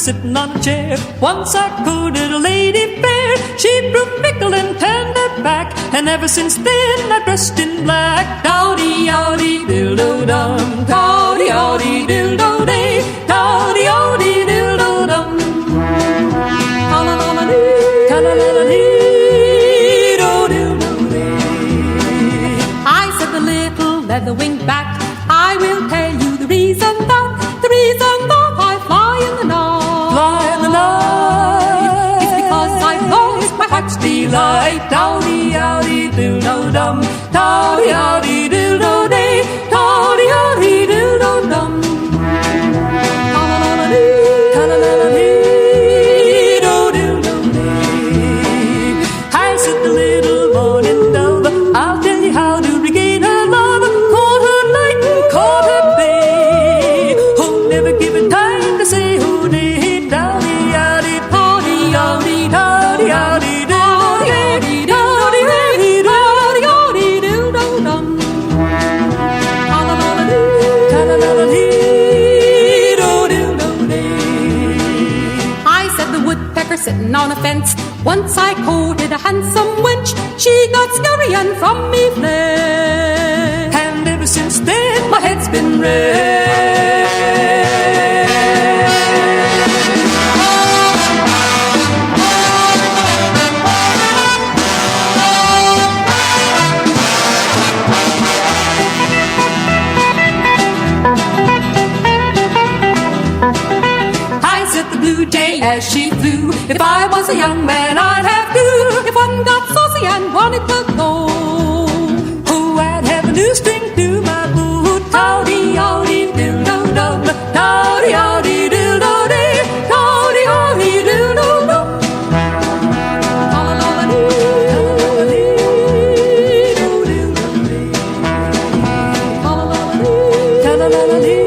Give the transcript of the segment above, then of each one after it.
sitting on a chair. Once I courted a lady fair. She proved fickle and tender back, and ever since then I dressed in black. Towdy, owdy, dildo-dum. Towdy, owdy, dildo-day. Towdy, owdy, dildo-dum. Ta-la-la-la-dee, ta-la-la-la-dee, do-dildo-day. I said the little leather-winged bat, I will tell you the reason that I fly in the night. Fly in the night. It's because I've lost my heart's delight. Towdy, owdy, dildo-dum. Towdy, owdy, dildo-day. Towdy, owdy, dildo-dum. Ta-la-la-la-dee, ta-la-la-la-dee, do-dildo-day. I said the little morning dove, I'll tell you how to regain her love. Call her night and call her day. Oh, never give it time to say who did. Towdy, owdy, towdy, owdy, towdy, owdy, dildo-day. Towdy, owdy, towdy, owdy, dildo-dum. Ta-la-la-la-dee, ta-la-la-la-dee, do-dildo-day. I said the woodpecker sitting on a fence, once I courted a handsome wench. She got scurry and from me fled, and ever since then my head's been red. I said the blue jay as she flew, if I was a young man I'd have to. If one got saucy and wanted to go, oh, I'd have a new string to my boot. Towdy, owdy, dildo-dum. Towdy, owdy, dildo-day. Towdy, owdy, dildo-dum. Ta-la-la-la-dee, ta-la-la-la-dee, do-dildo-day. Ta-la-la-la-dee, ta-la-la-la-dee.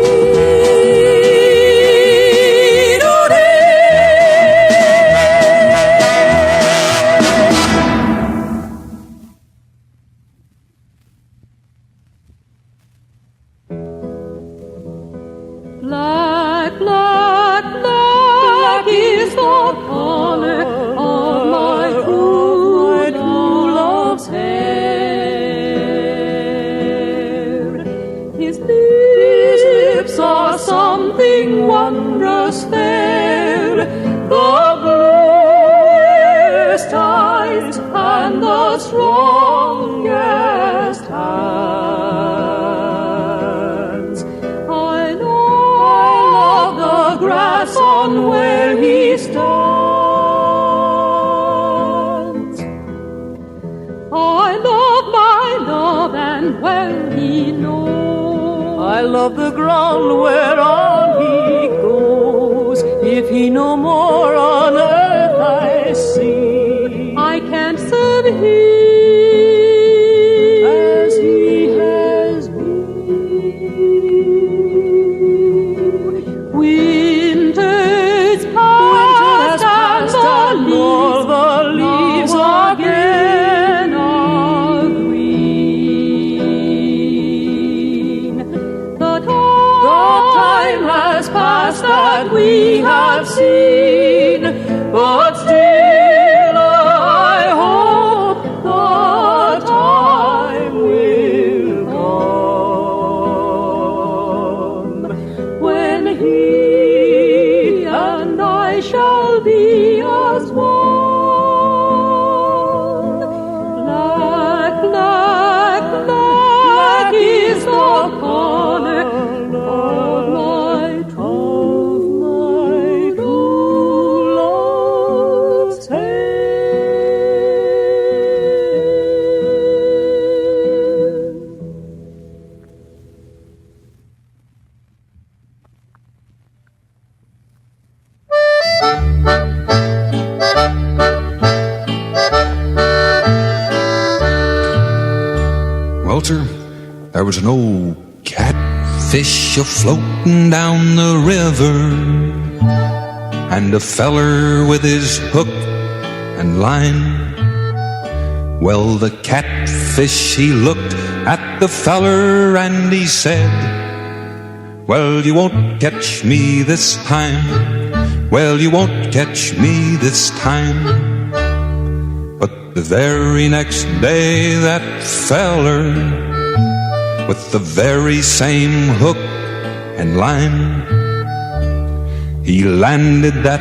Black, black, black is the color of my true love's hair. His lips are something wondrous fair, the bluest eyes and the strongest hands. I love the grass on where he stands. I love my love and well he knows. I love the ground whereon he goes. If he no more on earth I see, I can't serve him as he has been. Winter's past and all the leaves again are green. The time has passed that we have seen, but still I hope the time will come when he and I shall be as one. Black, black, black is the color of my true love's hair. Walter, there was an old catfish a-floating down the river, and a feller with his hook and line. Well, the catfish, he looked at the feller and he said, well, you won't catch me this time. Well, you won't catch me this time. But the very next day, that feller with the very same hook and line, he landed that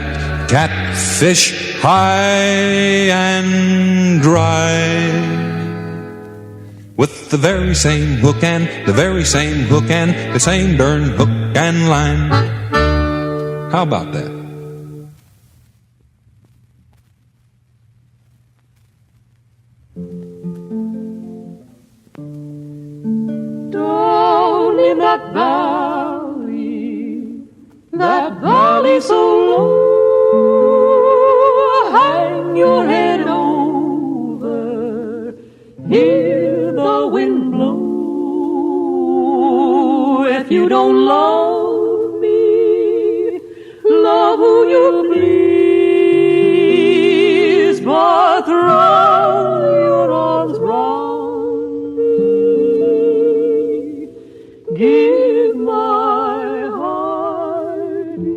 catfish high and dry. With the very same hook and the very same hook and the same darn hook and line. How about that? Down in that valley so low, hang your head over, hear the wind blow. If you don't love me, love who you please, but throw your arms round me. Give my heart ease.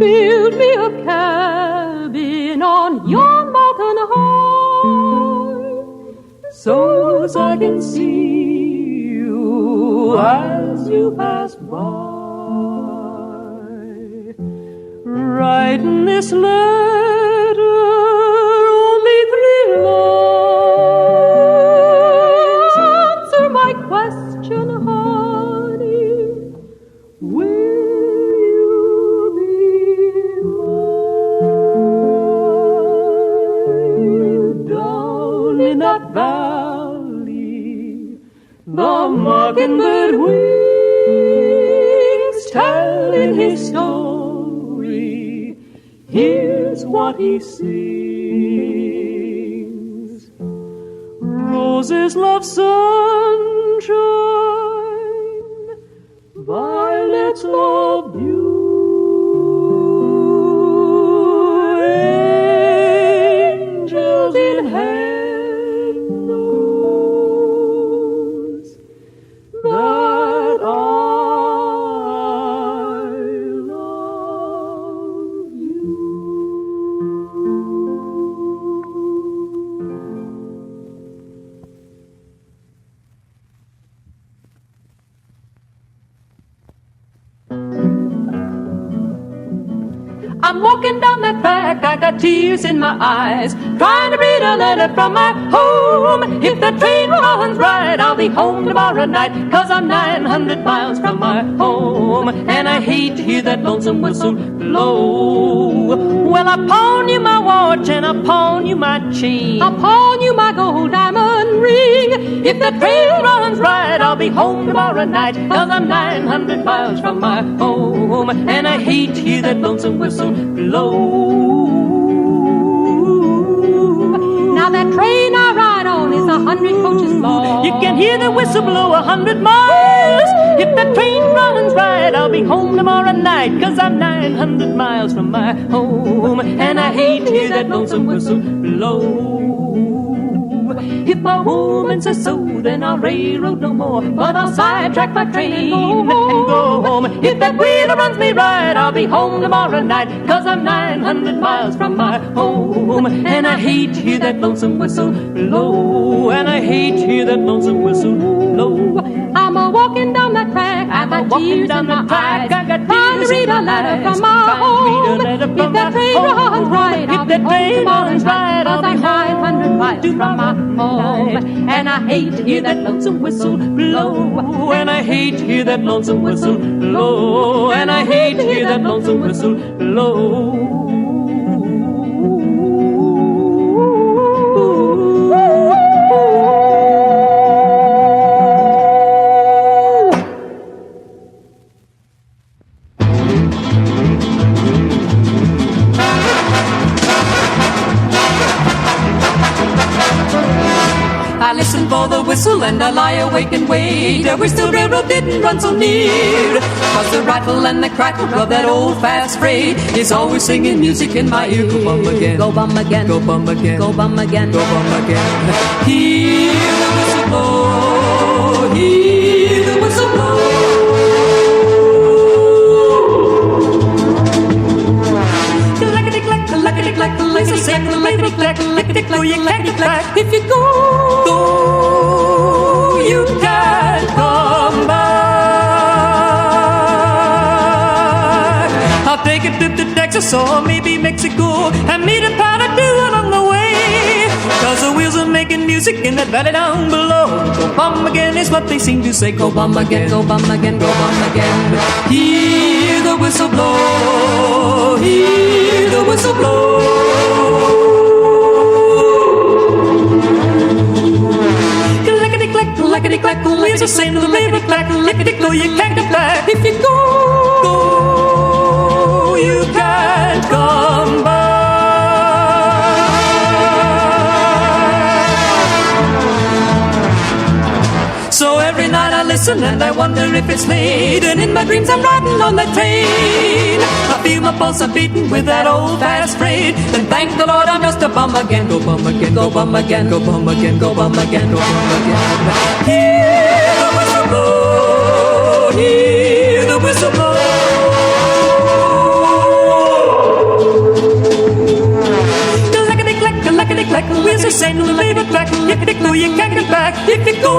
Build me a cabin on your mountain high, so as I can see you as you pass by. Write in this letter only 3 lines. Answer my question, honey. Will you be mine? Down in that valley, the mockingbird wings, telling his story. Here's what he sings. Roses love sunshine, violets love dew, angels in heaven knows that I love you. I'm walking down that track, I got tears in my eyes, trying to read a letter from my home. If the train runs right, I'll be home tomorrow night, 'cause I'm 900 miles from my home. And I hate to hear that lonesome whistle blow. Well, I pawn you my watch and I pawn you my chain, I pawn you my gold diamond ring. If the train runs right, I'll be home tomorrow night, 'cause I'm 900 miles from my home. And I hate to hear that lonesome whistle blow. Now that train I ride on is 100 coaches long. You can hear the whistle blow 100 miles. If the train runs right, I'll be home tomorrow night, 'cause I'm 900 miles from my home. And I hate to hear that lonesome whistle blow. If my woman says so, then I'll railroad no more, but I'll sidetrack my train and go home. If that wheel runs me right, I'll be home tomorrow night, 'cause I'm 900 miles from my home. And I hate to hear that lonesome whistle blow. And I hate to hear that lonesome whistle blow. I'm a-walking down that track, I got tears in my eyes, trying to read a letter from my home. If that train runs right, I'll be home tomorrow night, 'cause I'm 900 miles from my home. And I hate to hear that lonesome whistle blow. And I hate to hear that lonesome whistle blow. And I hate to hear that lonesome whistle blow. I listen for the whistle and I lie awake and wait. I wish the railroad didn't run so near, 'cause the rattle and the crackle of that old fast freight is always singing music in my ear. Go bum again, go bum again, go bum again, go bum again, go bum again. Hear the whistle blow, hear the whistle blow. sing the lickety-clack, lickety-clack, lickety-clack. If you go, You can't come back. I'll take a trip to Texas or maybe Mexico and meet a pound or two along the way. 'Cause the wheels are making music in that valley down below. Go bum again is what they seem to say. Go bum again, go bum again, go bum again. Hear the whistle blow, hear the whistle blow. Lickety-clack, the wheels are saying to the lickety-clack, lickety-clack, you can't get back. if you go, You can't come back. So every night I listen and I wonder if it's late, and in my dreams I'm riding on that train. I feel my pulse a beating with that old fast freight. Then thank the Lord I'm just a bum again. Go bum again, go bum again, go bum again, go bum again, go bum again. Hear the whistle blow, hear the whistle blow. Lickety-clack, the wheels are saying to the lickety-clack, lickety-clack, you can't get back. If you go,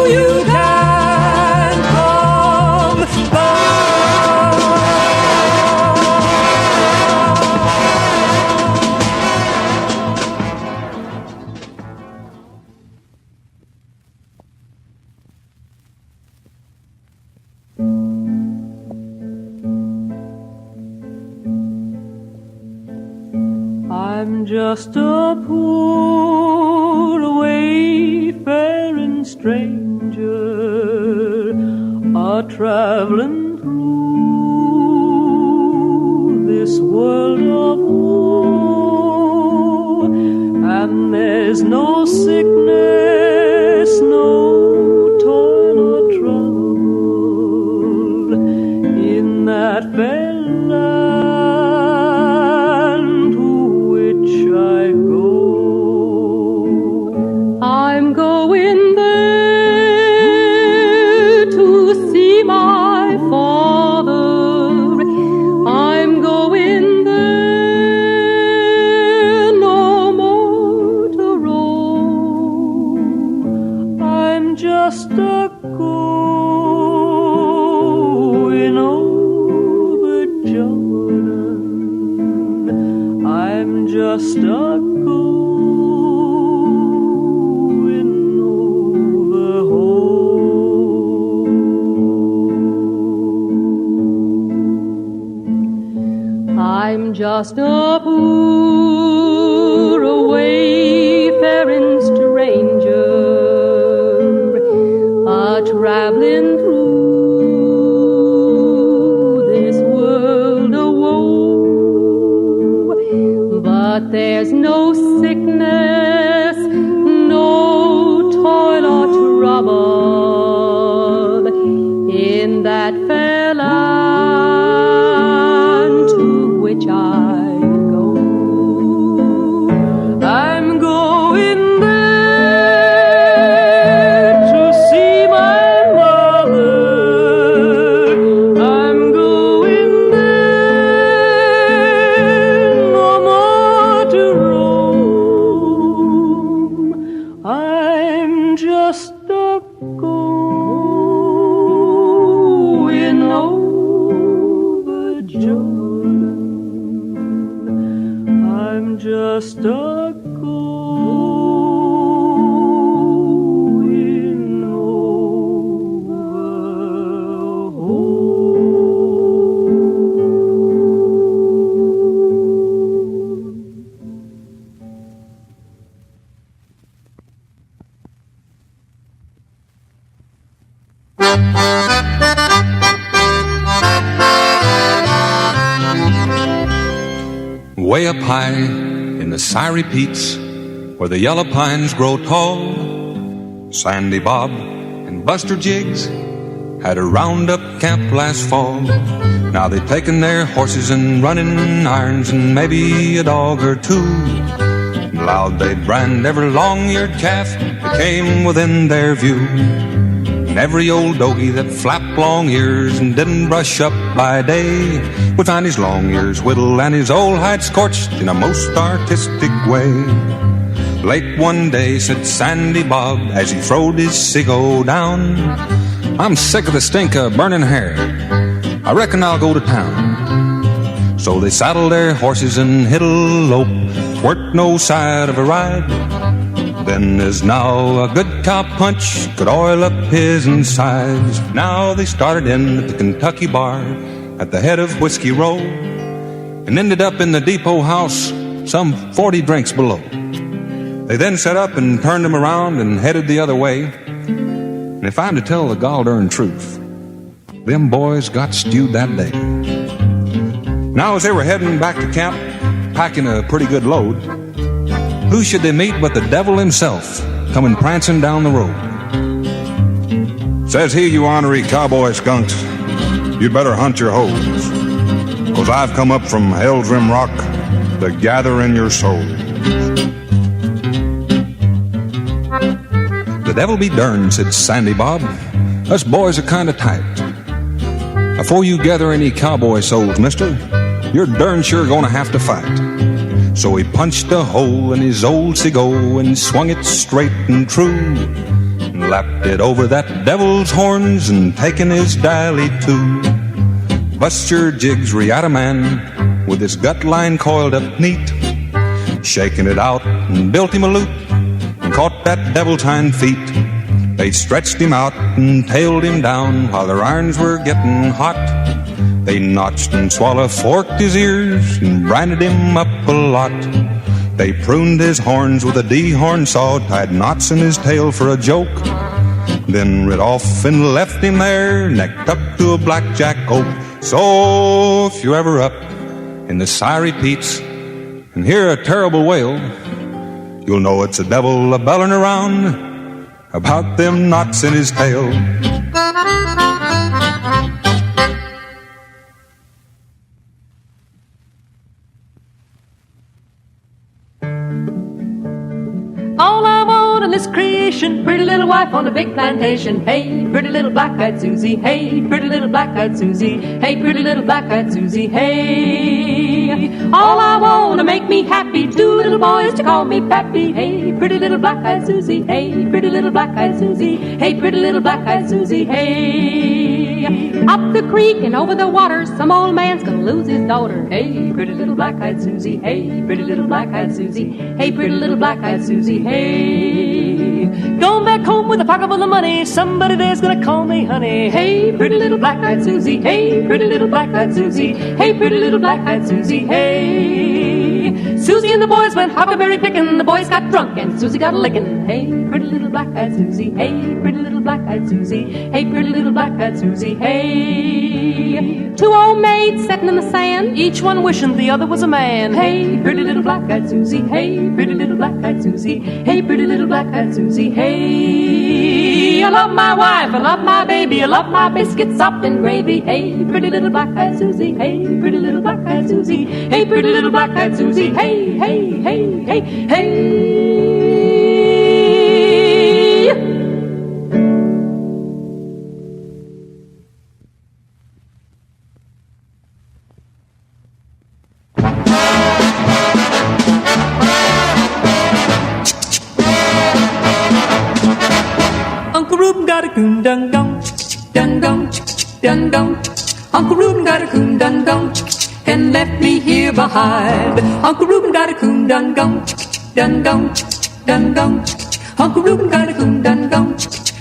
you can't come back. I'm just a poor wayfaring stranger, a traveling through this world of woe. And there's no sickness, no toil or trouble in that fair land to which I go. I'm going there to see my father. I'm going there no more to roam. I'm just a going over Jordan. I'm just a going over home. I'm just a poor wayfaring stranger, a traveling through this world of woe. But there's no sickness, no toil or trouble in that fair land to which I go. I'm going there to see my mother. I'm going there no more to roam. I'm just a going over Jordan. I'm just a going over home. Way up high in the Sirey Peaks, where the yellow pines grow tall, Sandy Bob and Buster Jiggs had a roundup camp last fall. Now they've taken their horses and running irons and maybe a dog or two. Loud they'd brand every long-eared calf that came within their view. And every old doggie that flapped long ears and didn't brush up by day would find his long ears whittled and his old hide scorched in a most artistic way. Late one day, said Sandy Bob as he throwed his ciggo down, I'm sick of the stink of burning hair. I reckon I'll go to town. So they saddled their horses and hit a lope. 'Tweren't no side of a ride. Then as now a good cow punch could oil up his insides. Now they started in at the Kentucky bar at the head of Whiskey Row and ended up in the depot house some 40 drinks below. They then set up and turned them around and headed the other way. And if I'm to tell the gol darn truth, them boys got stewed that day. Now as they were heading back to camp, packing a pretty good load, who should they meet but the devil himself coming prancing down the road. Says he, you ornery cowboy skunks, you'd better hunt your hoes, 'cause I've come up from Hell's Rim Rock to gather in your souls. The devil be durned, said Sandy Bob. Us boys are kind of tight. Before you gather any cowboy souls, mister, you're darn sure gonna have to fight. So he punched a hole in his old ciggo and swung it straight and true, and lapped it over that devil's horns and taken his dally too. Buster Jiggs re-out a man with his gut line coiled up neat, shaking it out and built him a loop and caught that devil's hind feet. They stretched him out and tailed him down while their irons were getting hot. They notched and swallow-forked his ears and branded him up a lot. They pruned his horns with a D-horn saw, tied knots in his tail for a joke, then rid off and left him there, necked up to a blackjack oak. So if you're ever up in the Syrie Peaks and hear a terrible wail, you'll know it's the devil a-bellin' around about them knots in his tail. All I want in this creation, pretty little wife on a big plantation. Hey, pretty little black-eyed Susie. Hey, pretty little black-eyed Susie. Hey, pretty little black-eyed Susie. Hey, all I want to make me happy, 2 little boys to call me Pappy. Hey, pretty little black-eyed Susie. Hey, pretty little black-eyed Susie. Hey, pretty little black-eyed Susie. Hey, up the creek and over the water, some old man's gonna lose his daughter. Hey, pretty little black-eyed Susie. Hey, pretty little black-eyed Susie. Hey, pretty little black-eyed Susie. Hey, going back home with a pocket full of money, somebody there's gonna call me honey. Hey, pretty little black-eyed Susie. Hey, pretty little black-eyed Susie. Hey, pretty little black-eyed Susie. Hey, Susie and the boys went huckleberry picking. The boys got drunk and Susie got a licking. Hey, pretty little black-eyed Susie. Hey, pretty little black-eyed Susie. Hey, pretty little black-eyed Susie. Hey, 2 old maids sitting in the sand, each one wishing the other was a man. Hey, pretty little black-eyed Susie. Hey, pretty little black-eyed Susie. Hey, pretty little black-eyed Susie. Hey, I love my wife, I love my baby, I love my biscuits sopped in gravy. Hey, pretty little black-eyed Susie. Hey, pretty little black-eyed Susie. Hey, pretty little black-eyed Susie. Hey, hey, hey, hey, hey. Uncle Reuben got a coon-dun-dun, dun-dun, dun-dun. Uncle Reuben got a coon-dun-dun and left me here behind. Uncle Reuben got a coon-dun-dun, dun-dun, dun-dun. Uncle Reuben got a coon-dun-dun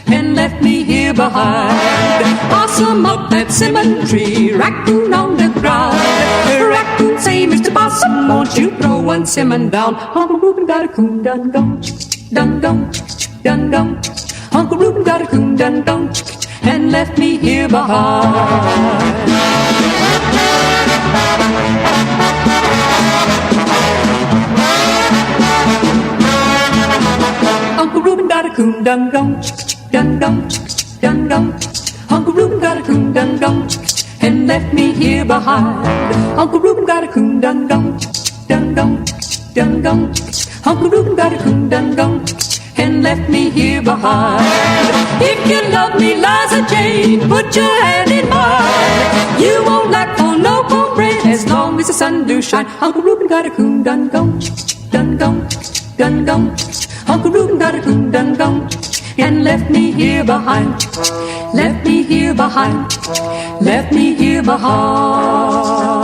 and left me here behind. Possum up that cinnamon tree, raccoon on the ground. Raccoon say, Mr. Possum, won't you throw 1 cinnamon down? Uncle Reuben got a coon-dun-dun, dun-dun, dun-dun. Uncle Reuben got a coon-dun-dun and left me here behind. Uncle Reuben got a coon-dun-dun, dun-dun, dun-dun. Uncle Reuben got a coon-dun-dun and left me here behind. Uncle Reuben got a coon-dun-dun, dun-dun, dun-dun. Uncle Reuben got a coon-dun-dun and left me here behind. If you love me, Liza Jane, put your hand in mine. You won't lack for no cornbread as long as the sun do shine. Uncle Reuben got a coon done gone, done gone, done gone. Uncle Reuben got a coon done gone and left me here behind. Left me here behind. Left me here behind.